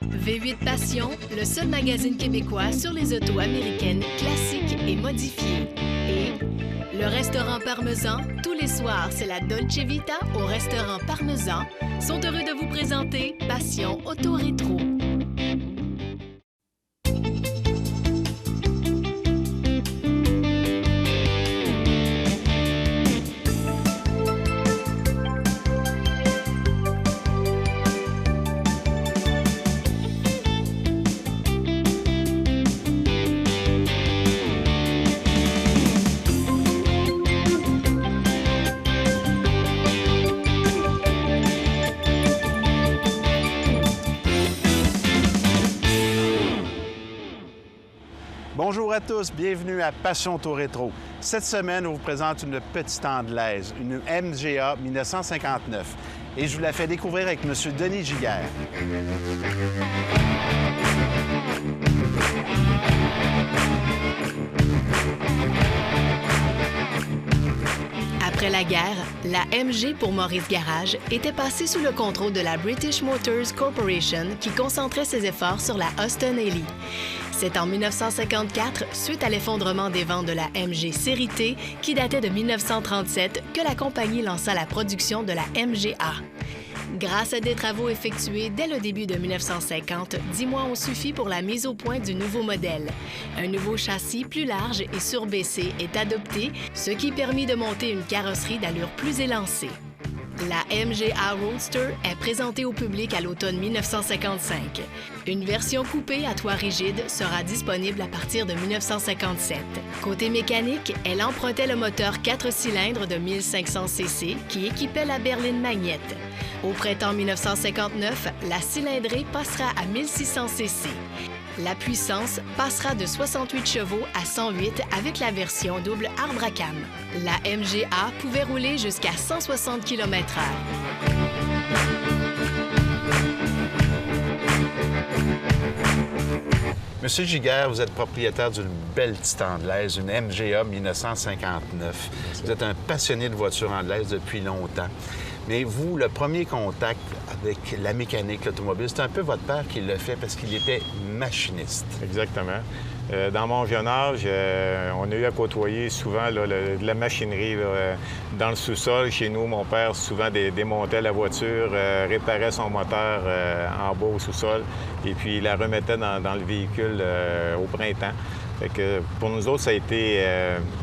V8 Passion, le seul magazine québécois sur les autos américaines classiques et modifiées. Et le restaurant Parmesan, tous les soirs, c'est la Dolce Vita au restaurant Parmesan, sont heureux de vous présenter Passion Auto Rétro. Bonjour à tous, bienvenue à Passion Auto Rétro. Cette semaine, on vous présente une petite anglaise, une MGA 1959. Et je vous la fais découvrir avec M. Denis Giguère. Après la guerre, la MG pour Maurice Garage était passée sous le contrôle de la British Motors Corporation qui concentrait ses efforts sur la Austin Haley. C'est en 1954, suite à l'effondrement des ventes de la MG Série T, qui datait de 1937, que la compagnie lança la production de la MGA. Grâce à des travaux effectués dès le début de 1950, 10 mois ont suffi pour la mise au point du nouveau modèle. Un nouveau châssis plus large et surbaissé est adopté, ce qui permit de monter une carrosserie d'allure plus élancée. La MGA Roadster est présentée au public à l'automne 1955. Une version coupée à toit rigide sera disponible à partir de 1957. Côté mécanique, elle empruntait le moteur 4 cylindres de 1500 cc qui équipait la berline Magnette. Au printemps 1959, la cylindrée passera à 1600 cc. La puissance passera de 68 chevaux à 108 avec la version double arbre à cames. La MGA pouvait rouler jusqu'à 160 km/h. Monsieur Giguère, vous êtes propriétaire d'une belle petite anglaise, une MGA 1959. Vous êtes un passionné de voitures anglaises depuis longtemps. Mais vous, le premier contact avec la mécanique, l'automobile, c'est un peu votre père qui l'a fait parce qu'il était machiniste. Exactement. Dans mon jeune âge, on a eu à côtoyer souvent là, de la machinerie. Là, dans le sous-sol, chez nous, mon père souvent démontait la voiture, réparait son moteur en bas au sous-sol et puis il la remettait dans le véhicule au printemps. Fait que pour nous autres, ça a été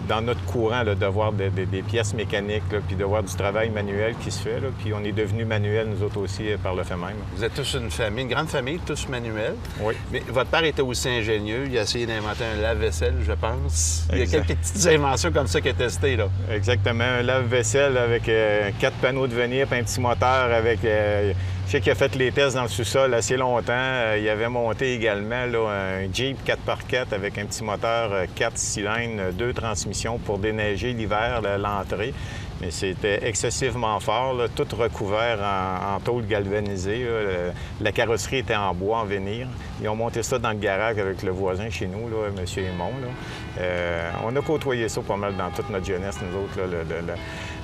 dans notre courant là, de voir des pièces mécaniques, là, puis de voir du travail manuel qui se fait. Là, puis on est devenus manuels, nous autres aussi, par le fait même. Vous êtes tous une famille, une grande famille, tous manuels. Oui. Mais votre père était aussi ingénieux. Il a essayé d'inventer un lave-vaisselle, je pense. Il y a Exact. quelques petites inventions comme ça qu'il a testées, là. Exactement. Un lave-vaisselle avec 4 panneaux de venir, puis un petit moteur avec... Je sais qu'il a fait les tests dans le sous-sol assez longtemps. Il avait monté également là, un Jeep 4x4 avec un petit moteur 4 cylindres, 2 transmissions pour déneiger l'hiver, l'entrée. Mais c'était excessivement fort, là, tout recouvert en tôle galvanisée. Là. La carrosserie était en bois, en vénir. Ils ont monté ça dans le garage avec le voisin chez nous, là, M. Aymon. Là. On a côtoyé ça pas mal dans toute notre jeunesse, nous autres, là,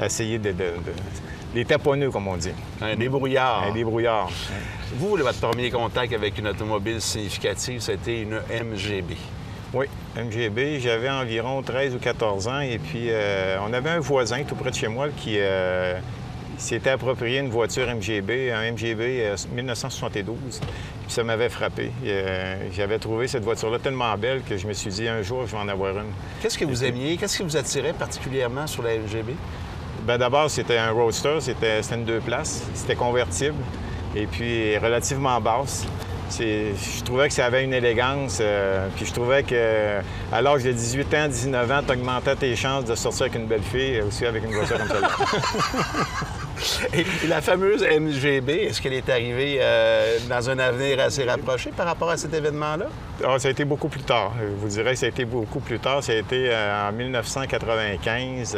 essayer les taponneux, comme on dit. Un débrouillard. Un débrouillard. Vous, votre premier contact avec une automobile significative, c'était une MGB. Oui, MGB. J'avais environ 13 ou 14 ans et puis on avait un voisin tout près de chez moi qui s'était approprié une voiture MGB, un MGB 1972. Puis ça m'avait frappé. J'avais trouvé cette voiture-là tellement belle que je me suis dit un jour, je vais en avoir une. Qu'est-ce que vous aimiez? Qu'est-ce qui vous attirait particulièrement sur la MGB? Bien, d'abord, c'était un Roadster. C'était une 2 places. C'était convertible et puis relativement basse. Je trouvais que ça avait une élégance, puis je trouvais qu'à l'âge de 18 ans, 19 ans, tu augmentais tes chances de sortir avec une belle fille, aussi avec une voiture comme celle-là. Et la fameuse MGB, est-ce qu'elle est arrivée dans un avenir assez rapproché par rapport à cet événement-là? Ah, ça a été beaucoup plus tard. Je vous dirais que ça a été beaucoup plus tard. Ça a été en 1995.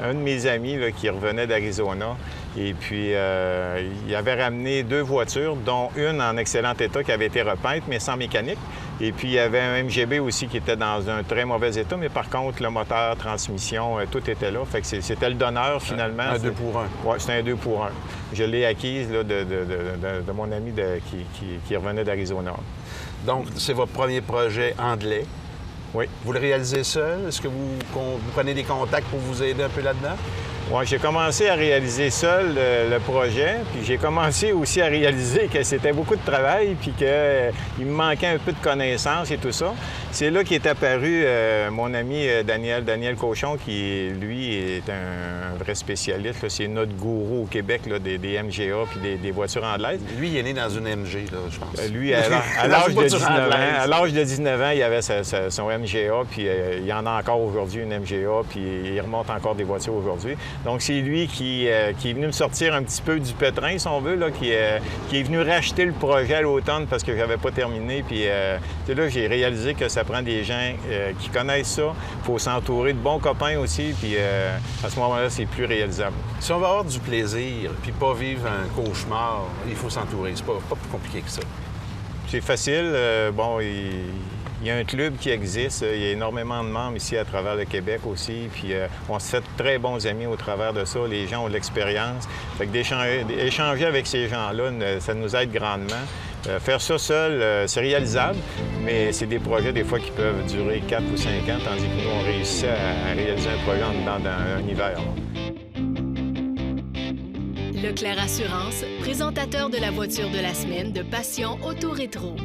Un de mes amis là, qui revenait d'Arizona, Et puis, il avait ramené 2 voitures, dont une en excellent état qui avait été repeinte, mais sans mécanique. Et puis, il y avait un MGB aussi qui était dans un très mauvais état, mais par contre, le moteur, transmission, tout était là. Fait que c'était le donneur, finalement. Un 2 pour 1. Oui, c'était un 2 pour 1. Je l'ai acquise là, de mon ami qui revenait d'Arizona. Donc, c'est votre premier projet anglais. Oui. Vous le réalisez seul? Est-ce que vous prenez des contacts pour vous aider un peu là-dedans? Oui, j'ai commencé à réaliser seul le projet, puis j'ai commencé aussi à réaliser que c'était beaucoup de travail, puis qu'il me manquait un peu de connaissances et tout ça. C'est là qu'est apparu mon ami Daniel Cochon, qui, lui, est un vrai spécialiste. C'est notre gourou au Québec là, des MGA puis des voitures anglaises. Lui, il est né dans une MG, là, je pense. Lui, à l'âge de 19 ans, il avait son MGA, puis il y en a encore aujourd'hui, une MGA, puis il remonte encore des voitures aujourd'hui. Donc, c'est lui qui est venu me sortir un petit peu du pétrin, si on veut, là, qui est venu racheter le projet à l'automne parce que je n'avais pas terminé. Puis là, j'ai réalisé que ça prend des gens qui connaissent ça. Il faut s'entourer de bons copains aussi, puis à ce moment-là, c'est plus réalisable. Si on veut avoir du plaisir, puis pas vivre un cauchemar, il faut s'entourer. C'est pas plus compliqué que ça. C'est facile. Il y a un club qui existe. Il y a énormément de membres ici à travers le Québec aussi. Puis on se fait de très bons amis au travers de ça. Les gens ont de l'expérience. Fait que d'échanger avec ces gens-là, ça nous aide grandement. Faire ça seul, c'est réalisable, mais c'est des projets des fois qui peuvent durer 4 ou 5 ans, tandis que nous, on réussit à réaliser un projet en dedans d'un hiver. Leclerc Assurance, présentateur de la voiture de la semaine de Passion Auto Rétro.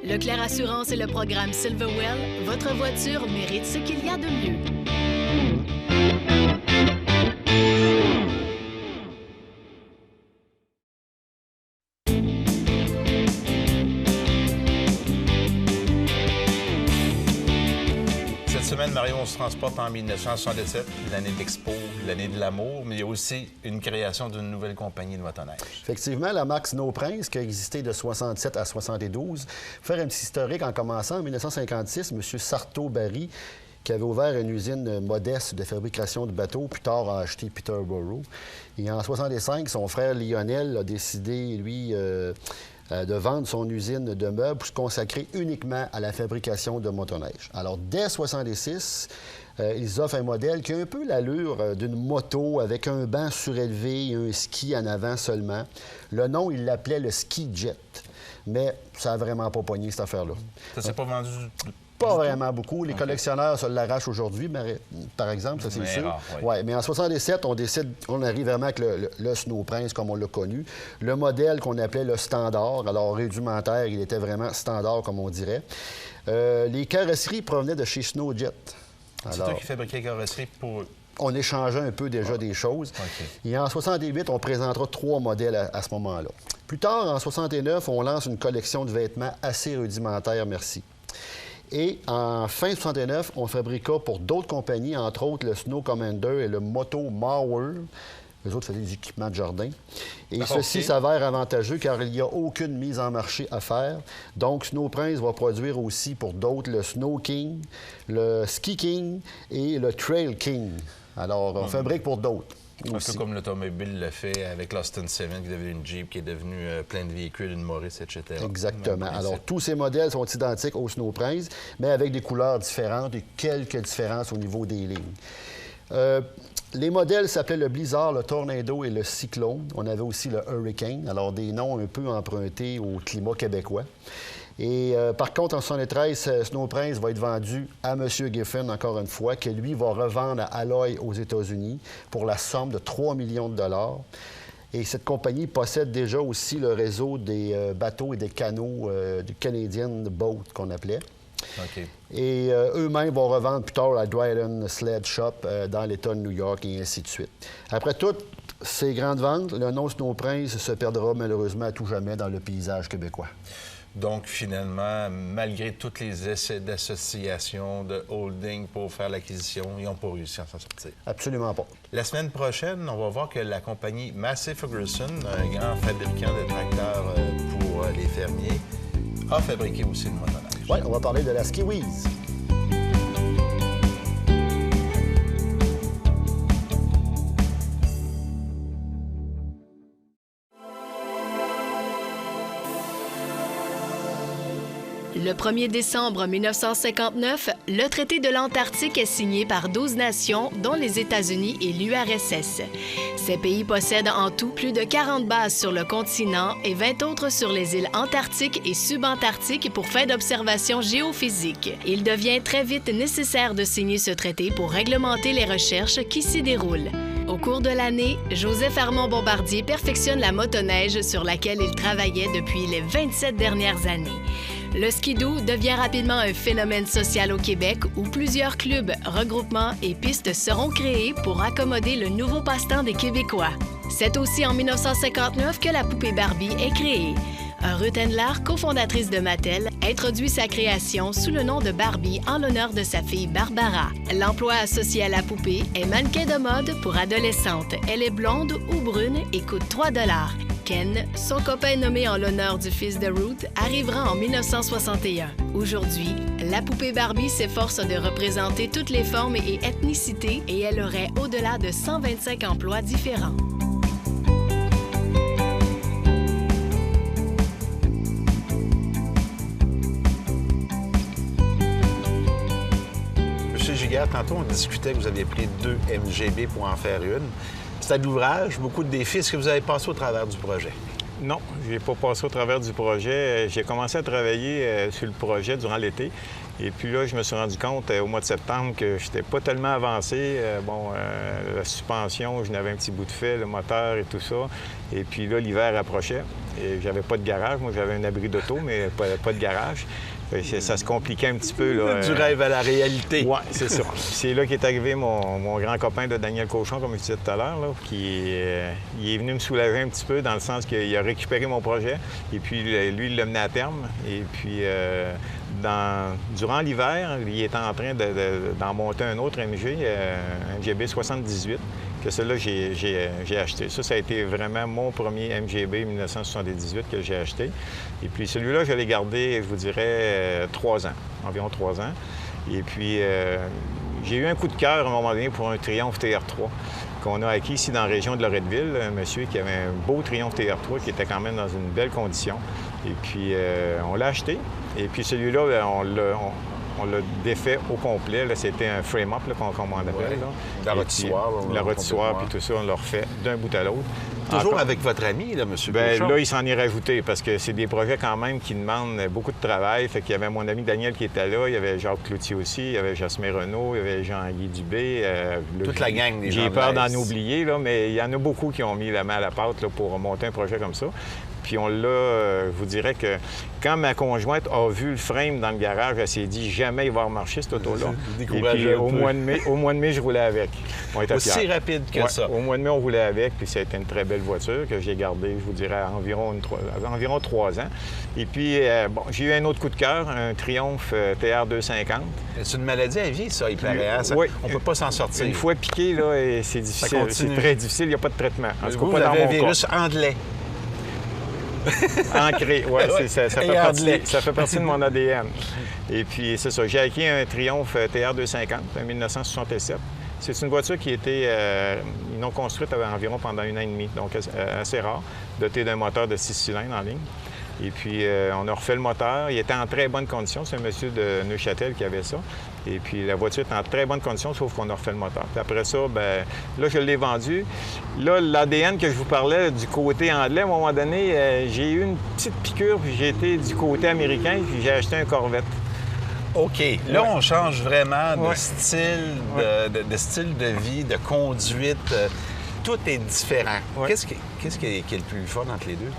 Leclerc Assurance et le programme Silverwell, votre voiture mérite ce qu'il y a de mieux. Cette semaine, Mario, on se transporte en 1967, l'année d'Expo, l'année de l'amour, mais il y a aussi une création d'une nouvelle compagnie de motoneige. Effectivement, la marque Snow Prince, qui a existé de 67 à 72. Pour faire un petit historique, en commençant en 1956, M. Sarto-Barry, qui avait ouvert une usine modeste de fabrication de bateaux, plus tard a acheté Peterborough. Et en 65, son frère Lionel a décidé, lui, de vendre son usine de meubles pour se consacrer uniquement à la fabrication de motoneige. Alors, dès 1966, ils offrent un modèle qui a un peu l'allure d'une moto avec un banc surélevé et un ski en avant seulement. Le nom, ils l'appelaient le Ski Jet. Mais ça n'a vraiment pas pogné, cette affaire-là. Ça s'est pas vendu? Pas vraiment beaucoup. Les collectionneurs se l'arrachent aujourd'hui, par exemple, ça c'est sûr. Rare, oui. Ouais, mais en 1967, on arrive vraiment avec le Snow Prince comme on l'a connu. Le modèle qu'on appelait le standard, alors rudimentaire, il était vraiment standard comme on dirait. Les carrosseries provenaient de chez Snowjet. C'est toi qui fabriquais les carrosseries pour eux? On échangeait un peu déjà des choses. Okay. Et en 68, on présentera 3 modèles à ce moment-là. Plus tard, en 69, on lance une collection de vêtements assez rudimentaire, merci. Et en fin 69, on fabriqua pour d'autres compagnies, entre autres le Snow Commander et le Moto Mower. Les autres faisaient des équipements de jardin. Et ceci s'avère avantageux car il n'y a aucune mise en marché à faire. Donc, Snow Prince va produire aussi pour d'autres le Snow King, le Ski King et le Trail King. Alors, on fabrique pour d'autres. Un peu comme l'automobile le fait avec l'Austin 7 qui est devenu une Jeep, qui est devenu plein de véhicules, une Morris, etc. Exactement. Alors, tous ces modèles sont identiques au Snow Prince, mais avec des couleurs différentes et quelques différences au niveau des lignes. Les modèles s'appelaient le Blizzard, le Tornado et le Cyclone. On avait aussi le Hurricane, alors des noms un peu empruntés au climat québécois. Et par contre, en 1973, Snow Prince va être vendu à M. Giffen, encore une fois, que lui va revendre à Alloy aux États-Unis pour la somme de 3 millions de dollars. Et cette compagnie possède déjà aussi le réseau des bateaux et des canots du Canadian Boat, qu'on appelait. Okay. Et eux-mêmes vont revendre plus tard à Dryden Sled Shop dans l'État de New York et ainsi de suite. Après toutes ces grandes ventes, le nom Snow Prince se perdra malheureusement à tout jamais dans le paysage québécois. Donc, finalement, malgré tous les essais d'association, de holding pour faire l'acquisition, ils n'ont pas réussi à s'en sortir. Absolument pas. La semaine prochaine, on va voir que la compagnie Massey Ferguson, un grand fabricant de tracteurs pour les fermiers, a fabriqué aussi une motoneige. Oui, on va parler de la Ski-Wiz. Le 1er décembre 1959, le traité de l'Antarctique est signé par 12 nations, dont les États-Unis et l'URSS. Ces pays possèdent en tout plus de 40 bases sur le continent et 20 autres sur les îles antarctiques et subantarctiques pour fin d'observation géophysique. Il devient très vite nécessaire de signer ce traité pour réglementer les recherches qui s'y déroulent. Au cours de l'année, Joseph Armand Bombardier perfectionne la motoneige sur laquelle il travaillait depuis les 27 dernières années. Le skidoo devient rapidement un phénomène social au Québec où plusieurs clubs, regroupements et pistes seront créés pour accommoder le nouveau passe-temps des Québécois. C'est aussi en 1959 que la poupée Barbie est créée. Ruth Handler, cofondatrice de Mattel, introduit sa création sous le nom de Barbie en l'honneur de sa fille Barbara. L'emploi associé à la poupée est mannequin de mode pour adolescente. Elle est blonde ou brune et coûte 3 $. Ken, son copain nommé en l'honneur du fils de Ruth, arrivera en 1961. Aujourd'hui, la poupée Barbie s'efforce de représenter toutes les formes et ethnicités et elle aurait au-delà de 125 emplois différents. Monsieur Giguère, tantôt on discutait que vous aviez pris 2 MGB pour en faire une. C'était de l'ouvrage, beaucoup de défis. Est-ce que vous avez passé au travers du projet? Non, je n'ai pas passé au travers du projet. J'ai commencé à travailler sur le projet durant l'été. Et puis là, je me suis rendu compte au mois de septembre que je n'étais pas tellement avancé. La suspension, je n'avais un petit bout de fait, le moteur et tout ça. Et puis là, l'hiver approchait. Et j'avais pas de garage. Moi, j'avais un abri d'auto, mais pas de garage. Ça se compliquait un petit peu. Là. Du rêve à la réalité. Oui, c'est ça. C'est là qu'est arrivé mon grand copain de Daniel Cochon, comme je disais tout à l'heure, qui il est venu me soulager un petit peu dans le sens qu'il a récupéré mon projet. Et puis, lui, il l'a mené à terme. Et puis, durant l'hiver, il était en train d'en monter un autre MG, un MGB 78, que celui-là, j'ai acheté. Ça a été vraiment mon premier MGB 1978 que j'ai acheté. Et puis celui-là, je l'ai gardé, je vous dirais, 3 ans, environ 3 ans. Et puis, j'ai eu un coup de cœur à un moment donné pour un Triumph TR3 qu'on a acquis ici dans la région de Loretteville. Un monsieur qui avait un beau Triumph TR3 qui était quand même dans une belle condition. Et puis, on l'a acheté. Et puis celui-là, on l'a défait au complet. C'était un frame-up qu'on m'en appelle. Ouais. La rôtissoire. La rôtissoire, puis tout ça, on l'a refait d'un bout à l'autre. Toujours avec votre ami, là, M. Cochon? Là, il s'en est rajouté parce que c'est des projets quand même qui demandent beaucoup de travail. Fait qu'il y avait mon ami Daniel qui était là, il y avait Jacques Cloutier aussi, il y avait Jasmin Renaud, il y avait Jean-Guy Dubé. Toute la gang des gens. J'ai peur d'en oublier, là, mais il y en a beaucoup qui ont mis la main à la pâte là, pour monter un projet comme ça. Puis on l'a, je vous dirais que quand ma conjointe a vu le frame dans le garage, elle s'est dit jamais il va remarcher cet auto-là. Et puis au mois de mai, je roulais avec. On était aussi fiers. rapide que ça. Au mois de mai, on roulait avec, puis ça a été une très belle voiture que j'ai gardée, je vous dirais, environ 3 ans. Et puis, j'ai eu un autre coup de cœur, un Triumph TR 250. C'est une maladie à vie, ça, il paraît. Hein? Oui. On ne peut pas s'en sortir. Une fois piqué, là, c'est difficile. C'est très difficile, il n'y a pas de traitement. En tout cas, vous pas dans avez mon un virus anglais. Ancré, oui, ça fait partie de mon ADN. Et puis, c'est ça, j'ai acquis un Triumph TR 250 en 1967. C'est une voiture qui a été non construite environ pendant 1 an et demi, donc assez rare, dotée d'un moteur de 6 cylindres en ligne. Et puis, on a refait le moteur. Il était en très bonne condition. C'est un monsieur de Neuchâtel qui avait ça. Et puis, la voiture est en très bonne condition, sauf qu'on a refait le moteur. Puis après ça, là, je l'ai vendu. Là, l'ADN que je vous parlais du côté anglais, à un moment donné, j'ai eu une petite piqûre, puis j'ai été du côté américain, puis j'ai acheté un Corvette. OK. Là, on change vraiment de style, de style de vie, de conduite. Tout est différent. Ouais. Qu'est-ce qui est le plus fun entre les deux?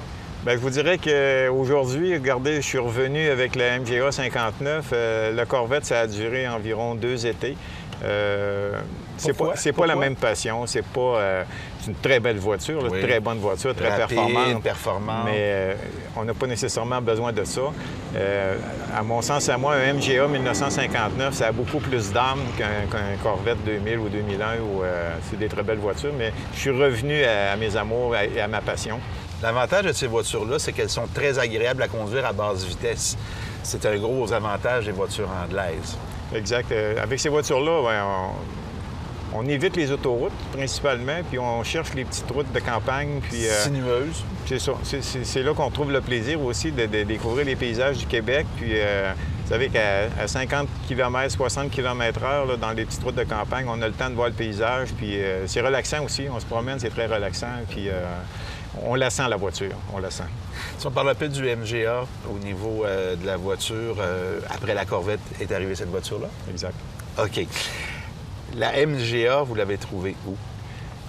Bien, je vous dirais qu'aujourd'hui, regardez, je suis revenu avec la MGA 59. Le Corvette, ça a duré environ 2 étés. C'est pas la même passion. C'est une très belle voiture, une très bonne voiture, très performante. Mais on n'a pas nécessairement besoin de ça. À mon sens, à moi, un MGA 1959, ça a beaucoup plus d'âme qu'un Corvette 2000 ou 2001. C'est des très belles voitures, mais je suis revenu à mes amours et à ma passion. L'avantage de ces voitures-là, c'est qu'elles sont très agréables à conduire à basse vitesse. C'est un gros avantage des voitures anglaises. Exact. Avec ces voitures-là, On évite les autoroutes principalement, puis on cherche les petites routes de campagne. Puis, sinueuses. C'est ça. C'est là qu'on trouve le plaisir aussi de découvrir les paysages du Québec. Puis, vous savez qu'à 50 km, 60 km/h, là, dans les petites routes de campagne, on a le temps de voir le paysage. Puis c'est relaxant aussi. On se promène, c'est très relaxant. Puis on la sent, la voiture. On la sent. Si on parle un peu du MGA au niveau de la voiture, après la Corvette, est arrivée cette voiture-là? Exact. OK. La MGA, vous l'avez trouvée où?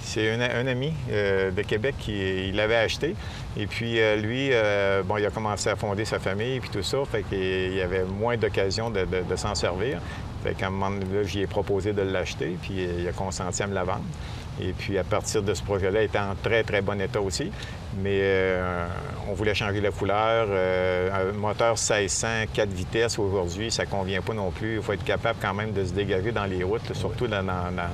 C'est un ami de Québec qui l'avait acheté. Et puis, lui, il a commencé à fonder sa famille puis tout ça. Fait qu'il y avait moins d'occasion de s'en servir. Fait qu'à un moment donné, j'y ai proposé de l'acheter, puis il a consenti à me la vendre. Et puis, à partir de ce projet-là, il était en très, très bon état aussi. Mais on voulait changer la couleur. Un moteur 1600, 4 vitesses aujourd'hui, ça ne convient pas non plus. Il faut être capable quand même de se dégager dans les routes, surtout dans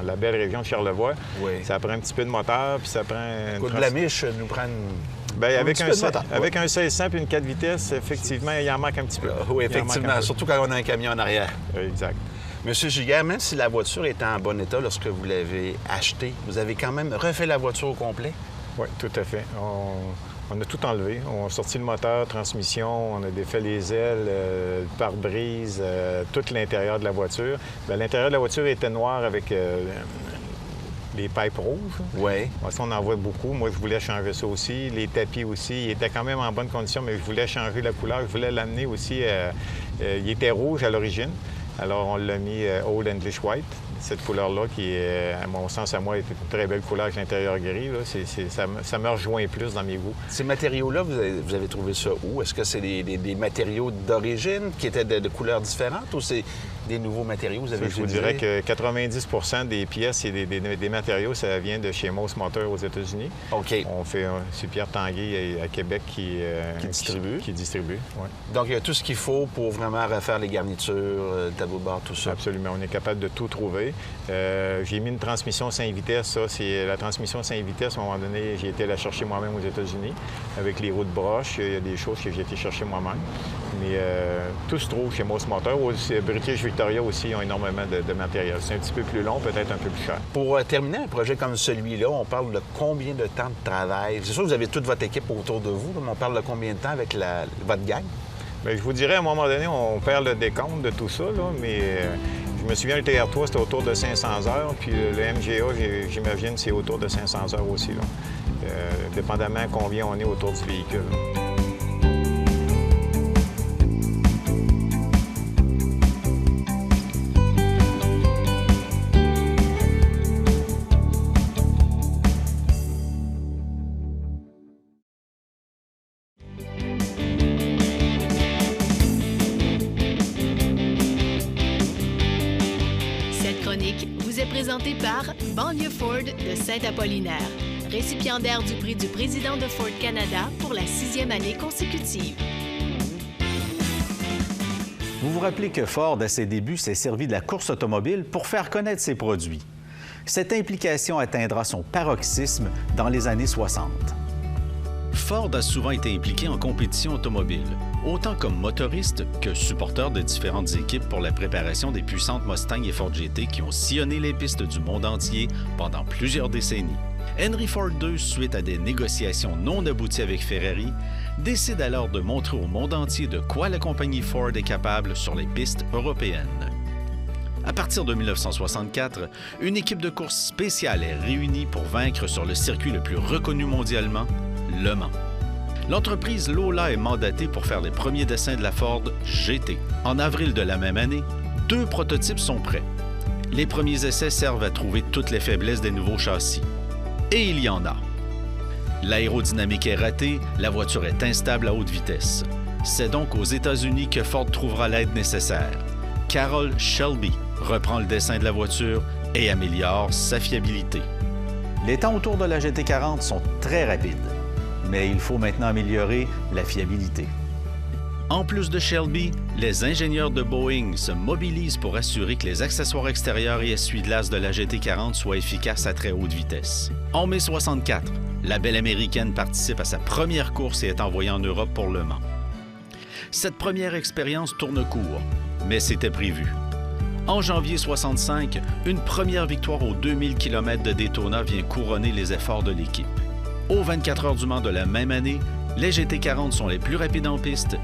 la belle région de Charlevoix. Oui. Ça prend un petit peu de moteur, puis ça prend... De la miche nous prend avec un 1600 puis une 4 vitesses, effectivement, il en manque un petit peu. Oui, effectivement, surtout quand on a un camion en arrière. Exact. Monsieur Giguère, même si la voiture était en bon état lorsque vous l'avez achetée, vous avez quand même refait la voiture au complet? Oui, tout à fait. On a tout enlevé. On a sorti le moteur, transmission, on a défait les ailes, le pare-brise, tout l'intérieur de la voiture. Bien, l'intérieur de la voiture était noir avec les pipes rouges. Oui. Ça, on en voit beaucoup. Moi, je voulais changer ça aussi. Les tapis aussi, ils étaient quand même en bonne condition, mais je voulais changer la couleur. Je voulais l'amener aussi. Il était rouge à l'origine. Alors, on l'a mis Old English White, cette couleur-là, qui, à mon sens, à moi, est une très belle couleur avec l'intérieur gris. Là. Ça me rejoint plus dans mes goûts. Ces matériaux-là, vous avez trouvé ça où? Est-ce que c'est des matériaux d'origine qui étaient de couleurs différentes ou c'est des nouveaux matériaux? Je vous dirais que 90 des pièces et des matériaux, ça vient de chez Moss Motor aux États-Unis. OK. C'est Pierre Tanguay à Québec qui distribue. Ouais. Donc, il y a tout ce qu'il faut pour vraiment refaire les garnitures, le tableau de bord, tout ça. Absolument. On est capable de tout trouver. J'ai mis une transmission 5 vitesses. Ça, c'est la transmission 5 vitesses. À un moment donné, j'ai été la chercher moi-même aux États-Unis avec les roues de broche. Il y a des choses que j'ai été chercher moi-même. Mais tout se trouve chez Moss Motor. British Victoria aussi ont énormément de matériel. C'est un petit peu plus long, peut-être un peu plus cher. Pour terminer un projet comme celui-là, on parle de combien de temps de travail? C'est sûr que vous avez toute votre équipe autour de vous, mais on parle de combien de temps avec votre gang? Bien, je vous dirais, à un moment donné, on perd le décompte de tout ça, là, mais je me souviens, le TR3, c'était autour de 500 heures, puis le MGA, j'imagine, c'est autour de 500 heures aussi, là, dépendamment combien on est autour du véhicule. Présenté par Banlieue Ford de Saint-Apollinaire, récipiendaire du prix du président de Ford Canada pour la 6e année consécutive. Vous vous rappelez que Ford, à ses débuts, s'est servi de la course automobile pour faire connaître ses produits. Cette implication atteindra son paroxysme dans les années 60. Ford a souvent été impliqué en compétition automobile, autant comme motoriste que supporteur de différentes équipes pour la préparation des puissantes Mustang et Ford GT qui ont sillonné les pistes du monde entier pendant plusieurs décennies. Henry Ford II, suite à des négociations non abouties avec Ferrari, décide alors de montrer au monde entier de quoi la compagnie Ford est capable sur les pistes européennes. À partir de 1964, une équipe de course spéciale est réunie pour vaincre sur le circuit le plus reconnu mondialement, Le Mans. L'entreprise Lola est mandatée pour faire les premiers dessins de la Ford GT. En avril de la même année, 2 prototypes sont prêts. Les premiers essais servent à trouver toutes les faiblesses des nouveaux châssis. Et il y en a. L'aérodynamique est ratée, la voiture est instable à haute vitesse. C'est donc aux États-Unis que Ford trouvera l'aide nécessaire. Carroll Shelby reprend le dessin de la voiture et améliore sa fiabilité. Les temps autour de la GT40 sont très rapides, mais il faut maintenant améliorer la fiabilité. En plus de Shelby, les ingénieurs de Boeing se mobilisent pour assurer que les accessoires extérieurs et essuie-glaces de la GT40 soient efficaces à très haute vitesse. En mai 64, la belle américaine participe à sa première course et est envoyée en Europe pour Le Mans. Cette première expérience tourne court, mais c'était prévu. En janvier 65, une première victoire aux 2000 km de Daytona vient couronner les efforts de l'équipe. Aux 24 heures du Mans de la même année, les GT40 sont les plus rapides en piste,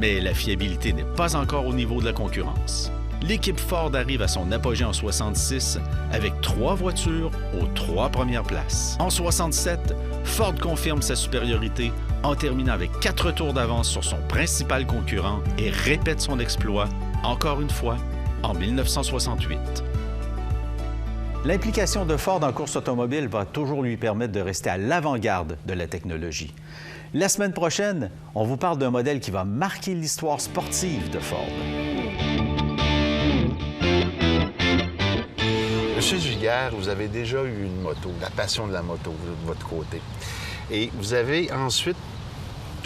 mais la fiabilité n'est pas encore au niveau de la concurrence. L'équipe Ford arrive à son apogée en 66 avec 3 voitures aux 3 premières places. En 67, Ford confirme sa supériorité en terminant avec 4 tours d'avance sur son principal concurrent et répète son exploit, encore une fois, en 1968. L'implication de Ford en course automobile va toujours lui permettre de rester à l'avant-garde de la technologie. La semaine prochaine, on vous parle d'un modèle qui va marquer l'histoire sportive de Ford. Monsieur Giguère, vous avez déjà eu une moto, la passion de la moto de votre côté. Et vous avez ensuite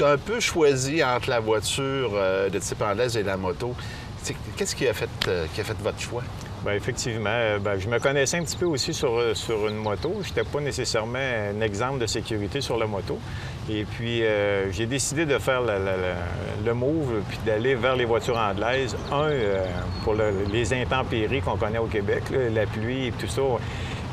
un peu choisi entre la voiture de type anglaise et la moto. Qu'est-ce qui a fait votre choix? Bien, effectivement, je me connaissais un petit peu aussi sur une moto. Je n'étais pas nécessairement un exemple de sécurité sur la moto. Et puis, j'ai décidé de faire le move puis d'aller vers les voitures anglaises. Pour les intempéries qu'on connaît au Québec, là, la pluie et tout ça.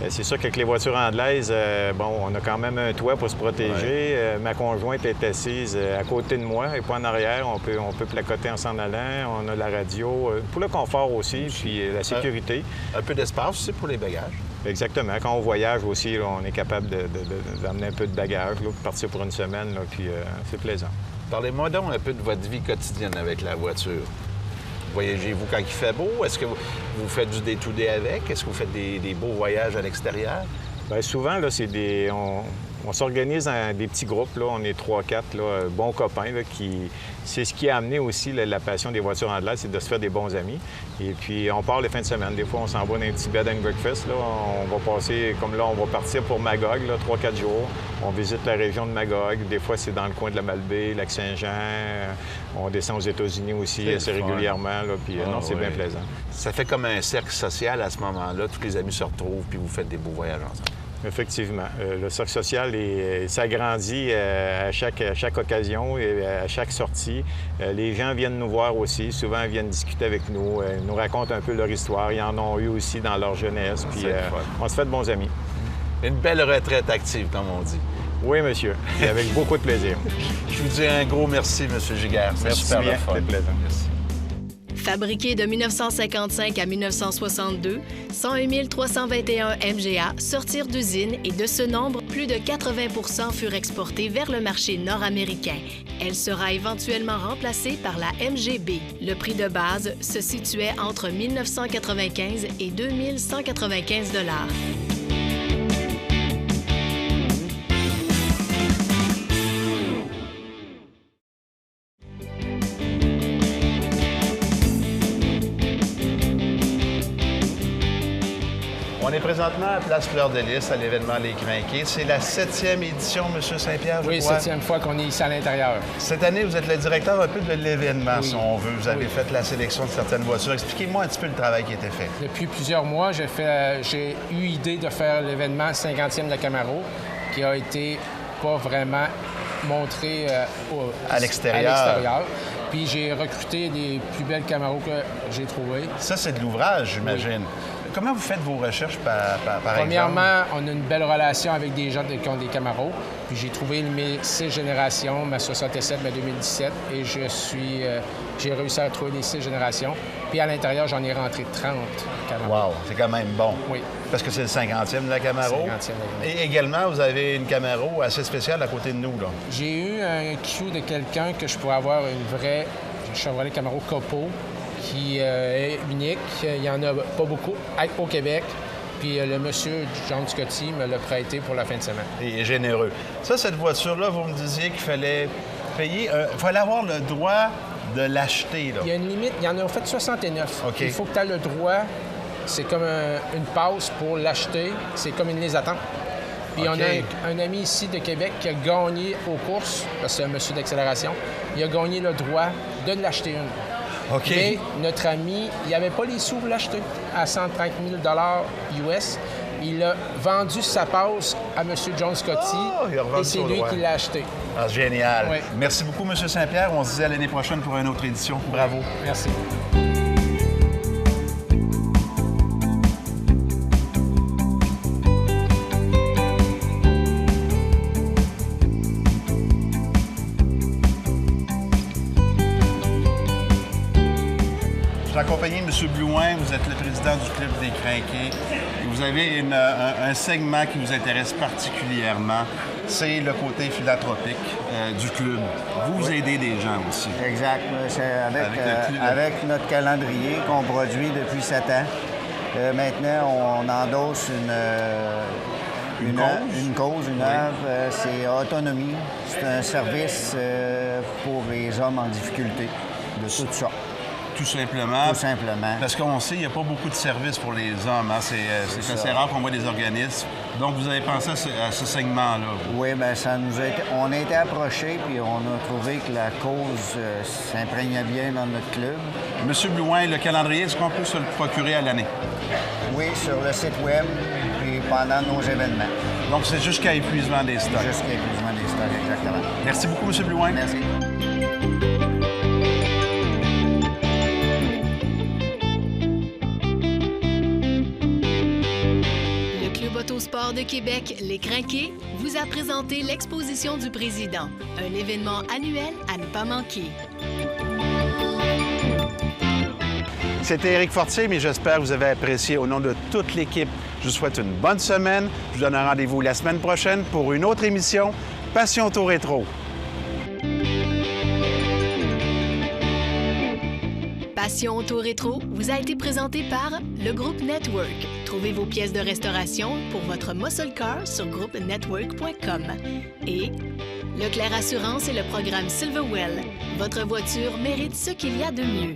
C'est sûr qu'avec les voitures anglaises, on a quand même un toit pour se protéger. Ouais. Ma conjointe est assise à côté de moi et pas en arrière. On peut placoter en s'en allant. On a la radio. Pour le confort aussi, puis la sécurité. Un peu d'espace aussi pour les bagages. Exactement. Quand on voyage aussi, là, on est capable d'amener un peu de bagages, là, pour partir pour une semaine, là, puis c'est plaisant. Parlez-moi donc un peu de votre vie quotidienne avec la voiture. Voyagez-vous quand il fait beau? Est-ce que vous faites du day-to-day avec? Est-ce que vous faites des beaux voyages à l'extérieur? Bien, souvent, là, on s'organise en des petits groupes. Là. On est 3-4 bons copains. Là, c'est ce qui a amené aussi la passion des voitures anglaises, c'est de se faire des bons amis. Et puis, on part les fins de semaine. Des fois, on s'en va dans un petit bed and breakfast. Là. On va passer, comme là, on va partir pour Magog, 3-4 jours. On visite la région de Magog. Des fois, c'est dans le coin de la Malbaie, Lac-Saint-Jean. On descend aux États-Unis aussi assez régulièrement. Là, puis, non, c'est bien plaisant. Ça fait comme un cercle social à ce moment-là. Tous les amis se retrouvent puis vous faites des beaux voyages ensemble. Effectivement. Le cercle social s'agrandit à chaque occasion et à chaque sortie. Les gens viennent nous voir aussi. Souvent, ils viennent discuter avec nous, nous racontent un peu leur histoire. Ils en ont eu aussi dans leur jeunesse. Puis on se fait de bons amis. Une belle retraite active, comme on dit. Oui, monsieur. Et avec beaucoup de plaisir. Je vous dis un gros merci, M. Giguère. Merci super bien. C'était plaisant. Merci. Fabriqué de 1955 à 1962, 101 321 MGA sortirent d'usine et de ce nombre, plus de 80 furent exportés vers le marché nord-américain. Elle sera éventuellement remplacée par la MGB. Le prix de base se situait entre 1995 et 2195 $. On est présentement à Place Fleur-de-Lys, à l'événement Les Crinqués. C'est la 7e édition, M. Saint-Pierre, je crois. Oui, 7e fois qu'on est ici à l'intérieur. Cette année, vous êtes le directeur un peu de l'événement, oui. si on veut. Vous avez fait la sélection de certaines voitures. Expliquez-moi un petit peu le travail qui a été fait. Depuis plusieurs mois, j'ai eu l'idée de faire l'événement 50e de la Camaro, qui a été pas vraiment montré à l'extérieur. Puis j'ai recruté les plus belles Camaro que j'ai trouvées. Ça, c'est de l'ouvrage, j'imagine. Oui. Comment vous faites vos recherches, par Premièrement, exemple? on a une belle relation avec des gens qui ont des Camaro. Puis j'ai trouvé mes 6 générations, ma 67, ma 2017, et j'ai réussi à trouver les 6 générations. Puis à l'intérieur, j'en ai rentré 30 Camaro. Wow, c'est quand même bon. Oui. Parce que c'est le 50e de la Camaro. 50e de la Camaro. Et également, vous avez une Camaro assez spéciale à côté de nous, là. J'ai eu un Q de quelqu'un que je pourrais avoir une vraie Chevrolet Camaro Copo, qui est unique. Il n'y en a pas beaucoup au Québec. Puis le monsieur John Scotty me l'a prêté pour la fin de semaine. Il est généreux. Ça, cette voiture-là, vous me disiez qu'il fallait payer... Il fallait avoir le droit de l'acheter, là. Il y a une limite. Il y en a en fait 69. OK. Il faut que tu aies le droit. C'est comme une passe pour l'acheter. C'est comme une liste d'attente. Puis on a un ami ici de Québec qui a gagné aux courses, parce que c'est un monsieur d'accélération, il a gagné le droit de l'acheter une. OK. Mais notre ami, il n'avait pas les sous pour l'acheter à 130 000 US. Il a vendu sa passe à M. John Scotty et c'est lui qui l'a acheté. Ah, génial. Oui. Merci beaucoup, M. Saint-Pierre. On se dit à l'année prochaine pour une autre édition. Bravo. Merci. suis accompagné de M. Blouin, vous êtes le président du Club des Crinqués. Et vous avez un segment qui vous intéresse particulièrement, c'est le côté philanthropique du club. Vous aidez des gens aussi. Exact. C'est avec notre calendrier qu'on produit depuis 7 ans. Maintenant, on endosse une œuvre. C'est Autonomie. C'est un service pour les hommes en difficulté de toutes sortes. Tout simplement. Tout simplement. Parce qu'on sait, il n'y a pas beaucoup de services pour les hommes. Hein? C'est assez rare qu'on voit des organismes. Donc, vous avez pensé à ce segment-là? Oui, bien, on a été approchés, puis on a trouvé que la cause s'imprégnait bien dans notre club. Monsieur Blouin, le calendrier, est-ce qu'on peut se le procurer à l'année? Oui, sur le site web, puis pendant nos événements. Donc, c'est jusqu'à épuisement des stocks? Jusqu'à épuisement des stocks, exactement. Merci beaucoup, M. Blouin. Merci. Autosport de Québec, Les Crinqués, vous a présenté l'exposition du président, un événement annuel à ne pas manquer. C'était Éric Fortier, mais j'espère que vous avez apprécié au nom de toute l'équipe. Je vous souhaite une bonne semaine. Je vous donne un rendez-vous la semaine prochaine pour une autre émission, Passion Auto Rétro. Passion Auto Rétro vous a été présenté par le Groupe Network. Trouvez vos pièces de restauration pour votre muscle car sur groupenetwork.com. Et Leclerc Assurance et le programme Silverwell. Votre voiture mérite ce qu'il y a de mieux.